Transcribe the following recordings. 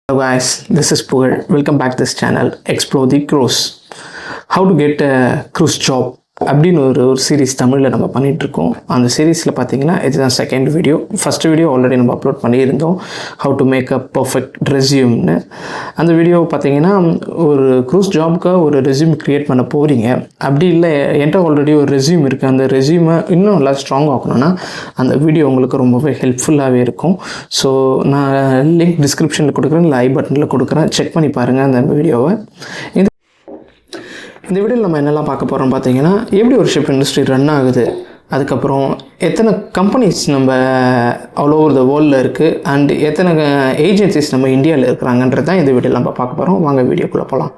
Hello guys, this is Pugal. Welcome back to this channel, Explore the Cruise. How to get a cruise job அப்படின்னு ஒரு series தமிழில் நம்ம பண்ணிகிட்ருக்கோம். அந்த சீரீஸில் பார்த்தீங்கன்னா இதுதான் second video. First video already நம்ம அப்லோட் பண்ணியிருந்தோம், how to make a perfect ரெஸ்யூம்னு. அந்த வீடியோ பார்த்தீங்கன்னா ஒரு க்ரூஸ் ஜாப்க்கு ஒரு ரெஸ்யூம் க்ரியேட் பண்ண போகிறீங்க, அப்படி இல்லை என்கிட்ட ஆல்ரெடி ஒரு ரெஸ்யூம் இருக்குது, அந்த ரெஸ்யூமை இன்னும் நல்லா ஸ்ட்ராங் ஆகணும்னா அந்த வீடியோ உங்களுக்கு ரொம்பவே ஹெல்ப்ஃபுல்லாகவே இருக்கும். ஸோ நான் லிங்க் டிஸ்கிரிப்ஷனில் கொடுக்குறேன், இல்லை ஐ பட்டனில் கொடுக்குறேன், செக் பண்ணி பாருங்கள் அந்த வீடியோவை. இந்த வீடியோவில் நம்ம என்னெல்லாம் பார்க்க போகிறோம் பார்த்தீங்கன்னா, எப்படி ஒரு ஷிப் இண்டஸ்ட்ரி ரன் ஆகுது, அதுக்கப்புறம் எத்தனை கம்பெனிஸ் நம்ம ஆல் ஓவர் த வேர்ல்டில் இருக்குது, அண்ட் எத்தனை ஏஜென்சிஸ் நம்ம இந்தியாவில் இருக்கிறாங்கன்றது தான் இந்த வீடியோவில் நம்ம பார்க்க போகிறோம். வாங்க வீடியோக்குள்ளே போகலாம்.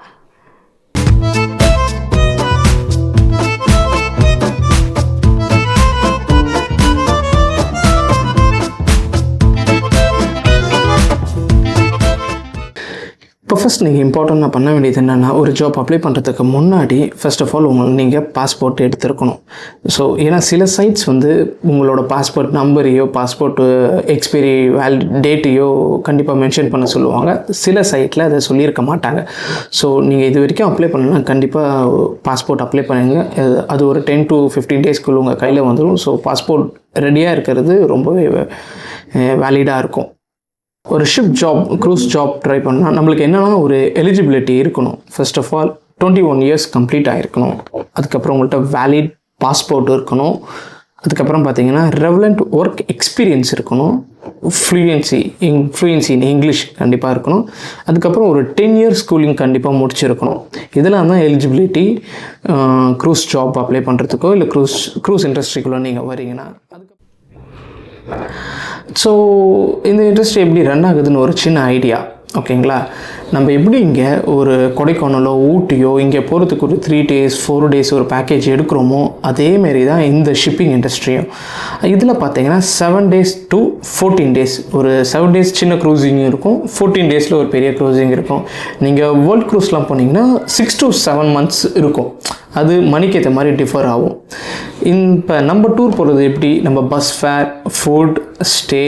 இப்போ ஃபஸ்ட் நீங்கள் இம்பார்ட்டண்ட்டாக பண்ண வேண்டியது என்னென்னா, ஒரு ஜாப் அப்ளை பண்ணுறதுக்கு முன்னாடி ஃபர்ஸ்ட் ஆஃப் ஆல் நீங்கள் பாஸ்போர்ட் எடுத்துருக்கணும். ஸோ ஏன்னா சில சைட்ஸ் உங்களோட பாஸ்போர்ட் நம்பரையோ பாஸ்போர்ட் எக்ஸ்பைரி டேட்டையோ கண்டிப்பாக மென்ஷன் பண்ண சொல்லுவாங்க. சில சைட்டில் அதை சொல்லியிருக்க மாட்டாங்க. ஸோ நீங்கள் இது வரைக்கும் அப்ளை பண்ணலாம், கண்டிப்பாக பாஸ்போர்ட் அப்ளை பண்ணுங்கள். அது ஒரு 10 to 15 டேஸ்க்குள்ளே உங்கள் கையில் வந்துடும். ஸோ பாஸ்போர்ட் ரெடியாக இருக்கிறது ரொம்பவே வேலிடாக இருக்கும். ஒரு ship job, cruise job try பண்ணால் நம்மளுக்கு என்னென்னா ஒரு எலிஜிபிலிட்டி இருக்கணும். First of all 21 years complete ஆகிருக்கணும். அதுக்கப்புறம் உங்கள்கிட்ட வேலிட் பாஸ்போர்ட் இருக்கணும். அதுக்கப்புறம் பார்த்தீங்கன்னா ரெவலண்ட் ஒர்க் எக்ஸ்பீரியன்ஸ் இருக்கணும். ஃப்ளூயன்சி இன் இங்கிலீஷ் கண்டிப்பாக இருக்கணும். அதுக்கப்புறம் ஒரு 10 இயர்ஸ் ஸ்கூலிங் கண்டிப்பாக முடிச்சிருக்கணும். இதெல்லாம் தான் எலிஜிபிலிட்டி க்ரூஸ் ஜாப் அப்ளை பண்ணுறதுக்கோ இல்லை க்ரூஸ் இண்டஸ்ட்ரிக்குள்ளே நீங்கள் வரீங்கன்னா. ஸோ இந்த இண்டஸ்ட்ரி எப்படி ரன் ஆகுதுன்னு ஒரு சின்ன ஐடியா, ஓகேங்களா? நம்ம எப்படி இங்கே ஒரு கொடைக்கானலோ ஊட்டியோ இங்கே போகிறதுக்கு ஒரு 3 days 4 days ஒரு பேக்கேஜ் எடுக்கிறோமோ, அதேமாரி தான் இந்த ஷிப்பிங் இண்டஸ்ட்ரியும். இதில் பார்த்தீங்கன்னா 7 days to 14 days, ஒரு 7 days சின்ன க்ரூஸிங் இருக்கும், 14 days ஒரு பெரிய க்ரூஸிங் இருக்கும். நீங்கள் வேர்ல்ட் க்ரூஸ்லாம் போனீங்கன்னா 6 to 7 months இருக்கும். அது மணிக்கு ஏற்ற மாதிரி டிஃபர் ஆகும். இப்போ நம்ம டூர் போகிறது எப்படி, நம்ம பஸ் ஃபேர், ஃபுட், ஸ்டே,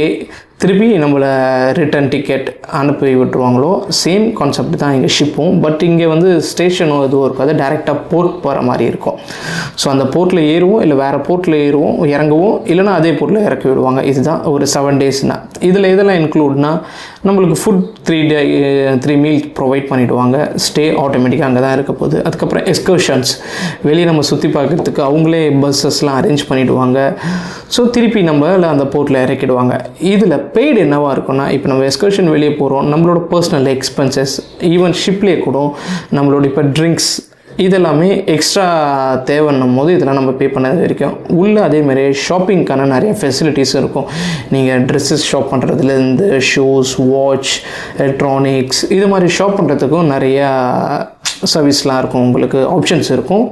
திருப்பி நம்மளை ரிட்டன் டிக்கெட் அனுப்பி விட்டுருவாங்களோ, சேம் கான்செப்ட் தான் இங்கே ஷிப்பும். பட் இங்கே ஸ்டேஷனும் எதுவும் இருக்காது, டேரெக்டாக போர்ட் போகிற மாதிரி இருக்கும். ஸோ அந்த போர்ட்டில் ஏறுவோம், இல்லை வேறு போர்ட்டில் ஏறுவோம், இறங்குவோம், இல்லைனா அதே போர்ட்டில் இறக்கி விடுவாங்க. இதுதான் ஒரு 7 daysனா. இதில் இதெல்லாம் இன்க்ளூட்னா நம்மளுக்கு ஃபுட் 3 மீல் ப்ரொவைட் பண்ணிவிடுவாங்க. ஸ்டே ஆட்டோமேட்டிக்காக அங்கே தான் இருக்க போகுது. அதுக்கப்புறம் எக்ஸ்கர்ஷன்ஸ், வெளியே நம்ம சுற்றி பார்க்குறதுக்கு அவங்களே பஸ்ஸஸ்லாம் அரேஞ்ச் பண்ணிவிடுவாங்க. ஸோ திருப்பி நம்மள அந்த போர்ட்டில் இறக்கிடுவாங்க. இதில் பெய்டு என்னவாக இருக்குன்னா, இப்போ நம்ம எக்ஸ்கர்ஷன் வெளியே போகிறோம், நம்மளோட பர்சனல் எக்ஸ்பென்சஸ், ஈவன் ஷிப்லேயே கூட நம்மளோட இப்போ ட்ரிங்க்ஸ் இதெல்லாமே எக்ஸ்ட்ரா தேவைன்னும் போது இதெல்லாம் நம்ம பே பண்ணது வரைக்கும் உள்ளே. அதேமாதிரி ஷாப்பிங்க்கான நிறைய ஃபெசிலிட்டிஸும் இருக்கும். நீங்கள் ட்ரெஸ்ஸஸ் ஷாப் பண்ணுறதுலேருந்து ஷூஸ், வாட்ச், எலக்ட்ரானிக்ஸ் இது மாதிரி ஷாப் பண்ணுறதுக்கும் நிறையா சர்வீஸ்லாம் இருக்கும், உங்களுக்கு ஆப்ஷன்ஸ் இருக்கும்.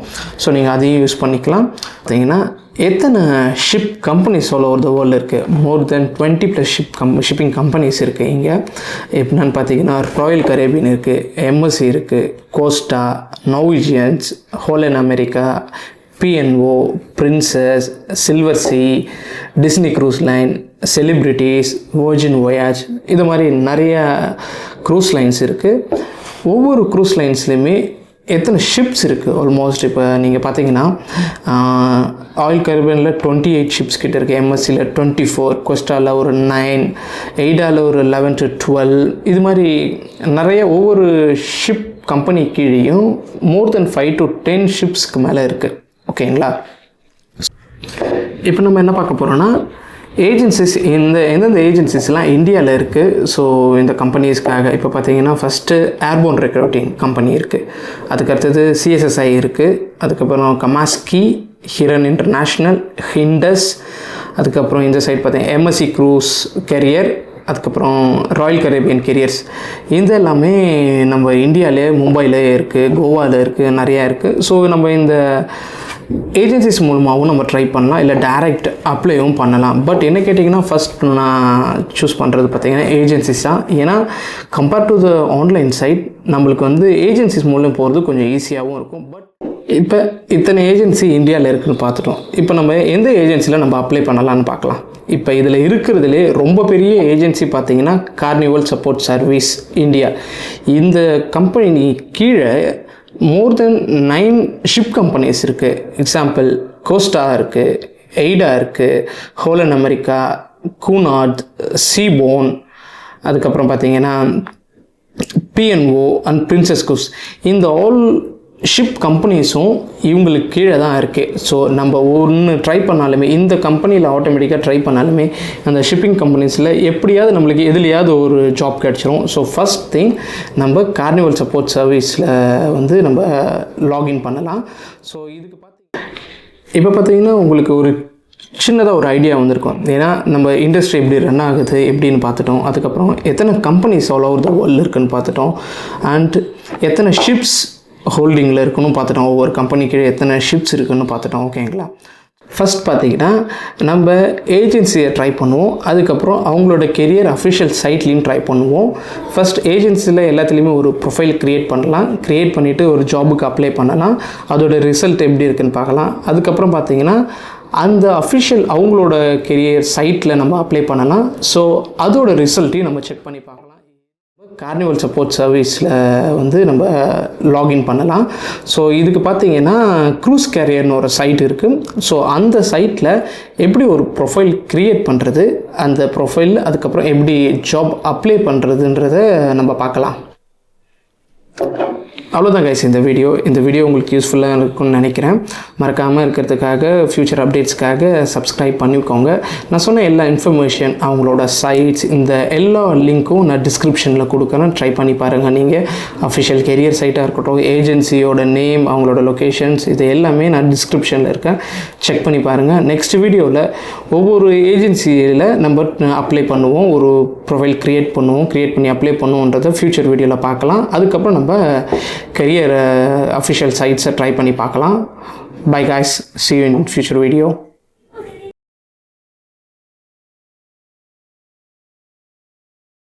ஸோ நீங்கள் அதையும் யூஸ் பண்ணிக்கலாம். பார்த்தீங்கன்னா எத்தனை ship companies all over the world இருக்குது, மோர் தென் 20+ ஷிப்பிங் கம்பெனிஸ் இருக்குது இங்கே. எப்படின்னு பார்த்தீங்கன்னா ராயல் கரேபியன் இருக்குது, எம்எஸ்சி இருக்குது, Costa, Norwegians, Holland America, PNO, Princess, Silversea, Disney cruise line, celebrities, Virgin voyage, இது மாதிரி நிறைய க்ரூஸ் லைன்ஸ் இருக்குது. ஒவ்வொரு க்ரூஸ் லைன்ஸ்லேயுமே எத்தனை ஷிப்ஸ் இருக்குது ஆல்மோஸ்ட். இப்போ நீங்கள் பார்த்தீங்கன்னா ஆயில் கரேபியனில் 28 ஷிப்ஸ் கிட்ட இருக்குது, எம்எஸ்சியில் 24, கோஸ்டாவில் ஒரு 9, எய்டாவில் ஒரு 11 to 12, இது மாதிரி நிறைய ஒவ்வொரு ஷிப் கம்பெனி கீழேயும் மோர் தென் 5 to 10 ஷிப்ஸ்க்கு மேலே இருக்குது, ஓகேங்களா? இப்போ நம்ம என்ன பார்க்க போகிறோன்னா, ஏஜென்சிஸ் எந்தெந்த ஏஜென்சிஸ்லாம் இந்தியாவில் இருக்குது. ஸோ இந்த கம்பெனிஸ்க்காக இப்போ பார்த்தீங்கன்னா ஃபஸ்ட்டு ஏர்போர்ன் ரெக்ரூட்டிங் கம்பெனி இருக்குது, அதுக்கடுத்தது CSSI இருக்குது, அதுக்கப்புறம் கமாஸ்கி, ஹிரன் இன்டர்நேஷ்னல், ஹிண்டஸ், அதுக்கப்புறம் இந்த சைட் பார்த்தீங்கன்னா எம்எஸ்சி க்ரூஸ் கெரியர், அதுக்கப்புறம் ராயல் கரேபியன் கெரியர்ஸ். இது எல்லாமே நம்ம இந்தியாவிலே மும்பையில் இருக்குது, கோவாவில் இருக்குது, நிறையா இருக்குது. ஸோ நம்ம இந்த ஏஜென்சிஸ் மூலமாகவும் நம்ம ட்ரை பண்ணலாம், இல்லை டைரக்ட் அப்ளையும் பண்ணலாம். பட் என்ன கேட்டிங்கன்னா, ஃபஸ்ட் நான் சூஸ் பண்ணுறது பார்த்திங்கன்னா ஏஜென்சிஸ் தான். ஏன்னா compare to the online site நம்மளுக்கு ஏஜென்சிஸ் மூலம் போகிறது கொஞ்சம் ஈஸியாகவும் இருக்கும். பட் இப்போ இத்தனை ஏஜென்சி இந்தியாவில் இருக்குதுன்னு பார்த்துட்டோம். இப்போ நம்ம எந்த ஏஜென்சியில் நம்ம அப்ளை பண்ணலான்னு பார்க்கலாம். இப்போ இதில் இருக்கிறதுலே ரொம்ப பெரிய ஏஜென்சி பார்த்தீங்கன்னா கார்னிவல் சப்போர்ட் சர்வீஸ் இந்தியா. இந்த கம்பெனி கீழே மோர் தென் 9 ஷிப் கம்பெனிஸ் இருக்குது. எக்ஸாம்பிள் கோஸ்டா இருக்குது, எய்டா இருக்குது, ஹோலன் அமெரிக்கா, கூனாட், சீபோன், அதுக்கப்புறம் பார்த்தீங்கன்னா P&O அண்ட் பிரின்சஸ் குஸ். இந்த ஆல் ஷிப் கம்பெனிஸும் இவங்களுக்கு கீழே தான் இருக்குது. ஸோ நம்ம ஒன்று ட்ரை பண்ணாலுமே, இந்த கம்பெனியில் ஆட்டோமேட்டிக்காக ட்ரை பண்ணாலுமே அந்த ஷிப்பிங் கம்பெனிஸில் எப்படியாவது நம்மளுக்கு எதுலையாவது ஒரு ஜாப் கிடச்சிரும். ஸோ ஃபஸ்ட் திங் நம்ம கார்னிவல் சப்போர்ட் சர்வீஸில் வந்து நம்ம லாகின் பண்ணலாம். ஸோ இதுக்கு இப்போ பார்த்தீங்கன்னா உங்களுக்கு ஒரு சின்னதாக ஒரு ஐடியா வந்திருக்கும். ஏன்னா நம்ம இண்டஸ்ட்ரி எப்படி ரன் ஆகுது எப்படின்னு பார்த்துட்டோம். அதுக்கப்புறம் எத்தனை companies all over the world இருக்குதுன்னு பார்த்துட்டோம். அண்ட் எத்தனை ஷிப்ஸ் ஹோல்டிங்கில் இருக்குன்னு பார்த்துட்டோம். ஒவ்வொரு கம்பெனிக்கு எத்தனை ஷிப்ஸ் இருக்குதுன்னு பார்த்துட்டோம். ஓகேங்களா? ஃபஸ்ட் பார்த்திங்கன்னா நம்ம ஏஜென்சியை ட்ரை பண்ணுவோம். அதுக்கப்புறம் அவங்களோட கெரியர் அஃபிஷியல் சைட்லேயும் ட்ரை பண்ணுவோம். ஃபஸ்ட் ஏஜென்சியில் எல்லாத்துலேயுமே ஒரு ப்ரொஃபைல் க்ரியேட் பண்ணலாம். க்ரியேட் பண்ணிவிட்டு ஒரு ஜாபுக்கு அப்ளை பண்ணலாம். அதோட ரிசல்ட் எப்படி இருக்குதுன்னு பார்க்கலாம். அதுக்கப்புறம் பார்த்திங்கன்னா அந்த அஃபிஷியல் அவங்களோட கெரியர் சைட்டில் நம்ம அப்ளை பண்ணலாம். ஸோ அதோட ரிசல்ட்டையும் நம்ம செக் பண்ணி பார்க்கலாம். கார்னிவல் சப்போர்ட் சர்வீஸில் வந்து நம்ம லாகின் பண்ணலாம். ஸோ இதுக்கு பார்த்தீங்கன்னா க்ரூஸ் கேரியர்னு ஒரு சைட் இருக்குது. ஸோ அந்த சைட்டில் எப்படி ஒரு ப்ரொஃபைல் க்ரியேட் பண்ணுறது, அந்த ப்ரொஃபைல் அதுக்கப்புறம் எப்படி ஜாப் அப்ளை பண்ணுறதுன்றதை நம்ம பார்க்கலாம். அவ்வளோதான் கைஸ் இந்த வீடியோ உங்களுக்கு யூஸ்ஃபுல்லாக இருக்கும்னு நினைக்கிறேன். மறக்காமல் இருக்கிறதுக்காக ஃப்யூச்சர் அப்டேட்ஸ்க்காக சப்ஸ்கிரைப் பண்ணிக்கோங்க. நான் சொன்ன எல்லா இன்ஃபர்மேஷன், அவங்களோட சைட்ஸ், இந்த எல்லா லிங்க்கும் நான் டிஸ்கிரிப்ஷனில் கொடுக்குறேன். ட்ரை பண்ணி பாருங்கள். நீங்கள் அஃபிஷியல் கெரியர் சைட்டாக இருக்கட்டும், ஏஜென்சியோட நேம், அவங்களோட லொக்கேஷன்ஸ், இது எல்லாமே நான் டிஸ்கிரிப்ஷனில் இருக்கேன். செக் பண்ணி பாருங்கள். நெக்ஸ்ட் வீடியோவில் ஒவ்வொரு ஏஜென்சியில் நம்ம அப்ளை பண்ணுவோம், ஒரு ப்ரொஃபைல் க்ரியேட் பண்ணி அப்ளை பண்ணுவோன்றதை ஃப்யூச்சர் வீடியோவில் பார்க்கலாம். அதுக்கப்புறம் நம்ம கெரியர் அஃபிஷியல் சைட்ஸை ட்ரை பண்ணி பார்க்கலாம். Bye guys, see you in future video.